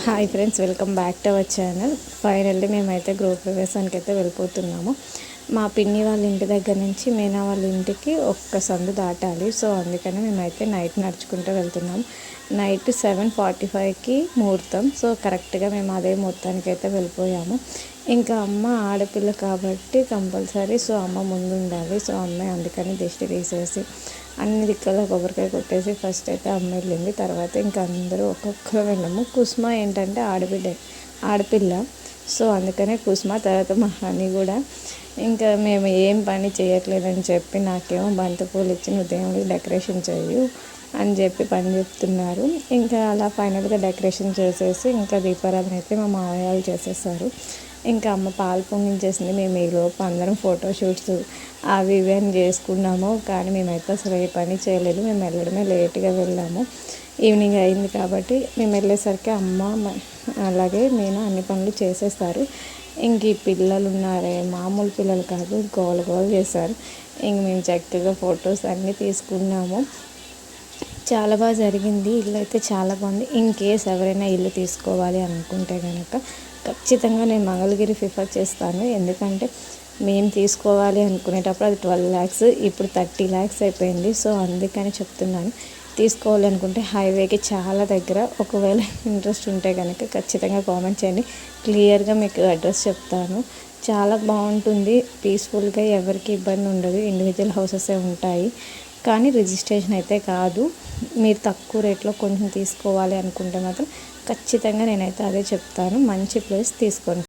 Hi friends, welcome back to our channel. Finally మేమైతే గృహప్రవేశానికి అయితే వెళ్ళిపోతున్నాము. మా పిన్ని వాళ్ళ ఇంటి దగ్గర నుంచి మీనా వాళ్ళ ఇంటికి ఒక్క సందు దాటాలి. సో అందుకని మేమైతే నైట్ నడుచుకుంటూ వెళ్తున్నాము. నైట్ 7:45కి ముహూర్తం. సో కరెక్ట్గా మేము అదే ముహూర్తానికి అయితే వెళ్ళిపోయాము. ఇంకా అమ్మ ఆడపిల్ల కాబట్టి కంపల్సరీ సో అమ్మ ముందు ఉండాలి. సో అమ్మాయి అందుకని దిష్టి తీసేసి అన్ని దిక్కుల కొబ్బరికాయ కొట్టేసి ఫస్ట్ అయితే అమ్మ వెళ్ళింది. తర్వాత ఇంకా అందరూ ఒక్కొక్కరు వెళ్ళాము. కుసుమ ఏంటంటే ఆడపిల్ల, సో అందుకనే కుసుమ. తర్వాత మా హనీ కూడా ఇంకా మేము ఏం పని చేయట్లేదని చెప్పి నాకేమో బంతిపూలు ఇచ్చి నువ్వు దేవుడికి డెకరేషన్ చేయు అని చెప్పి పని చెప్తున్నారు. ఇంకా అలా ఫైనల్గా డెకరేషన్ చేసేసి ఇంకా దీపారాధన అయితే మా మావయ్య చేసేసారు. ఇంకా అమ్మ పాలు పొంగించేసింది. మేము ఈలోపు అందరం ఫోటోషూట్స్ అవి ఇవి అని చేసుకున్నాము. కానీ మేమైతే అసలు ఏ పని చేయలేదు. మేము వెళ్ళడమే లేట్గా వెళ్ళాము. ఈవినింగ్ అయింది కాబట్టి మేము వెళ్ళేసరికి అమ్మ అలాగే నేను అన్ని పనులు చేసేస్తారు. ఇంక ఈ పిల్లలు ఉన్నారే, మామూలు పిల్లలు కాదు, గోల గోల చేశారు. ఇంక మేము చక్కగా ఫొటోస్ అన్నీ తీసుకున్నాము. చాలా బాగా జరిగింది. ఇల్లు అయితే చాలా బాగుంది. ఇన్ కేస్ ఎవరైనా ఇల్లు తీసుకోవాలి అనుకుంటే కనుక ఖచ్చితంగా నేను మంగళగిరి ప్రిఫర్ చేస్తాను. ఎందుకంటే మేము తీసుకోవాలి అనుకునేటప్పుడు అది 12 lakhs, ఇప్పుడు 30 lakhs అయిపోయింది. సో అందుకని చెప్తున్నాను, తీసుకోవాలి అనుకుంటే హైవేకి చాలా దగ్గర. ఒకవేళ ఇంట్రెస్ట్ ఉంటే కనుక ఖచ్చితంగా కామెంట్ చేయండి, క్లియర్గా మీకు అడ్రస్ చెప్తాను. చాలా బాగుంటుంది, పీస్ఫుల్గా, ఎవరికి ఇబ్బంది ఉండదు. ఇండివిజువల్ హౌసెసే ఉంటాయి కానీ రిజిస్ట్రేషన్ అయితే కాదు. మీరు తక్కువ రేట్లో కొంచెం తీసుకోవాలి అనుకుంటే మాత్రం ఖచ్చితంగా నేనైతే అదే చెప్తాను. మంచి ప్లేస్ తీసుకోండి.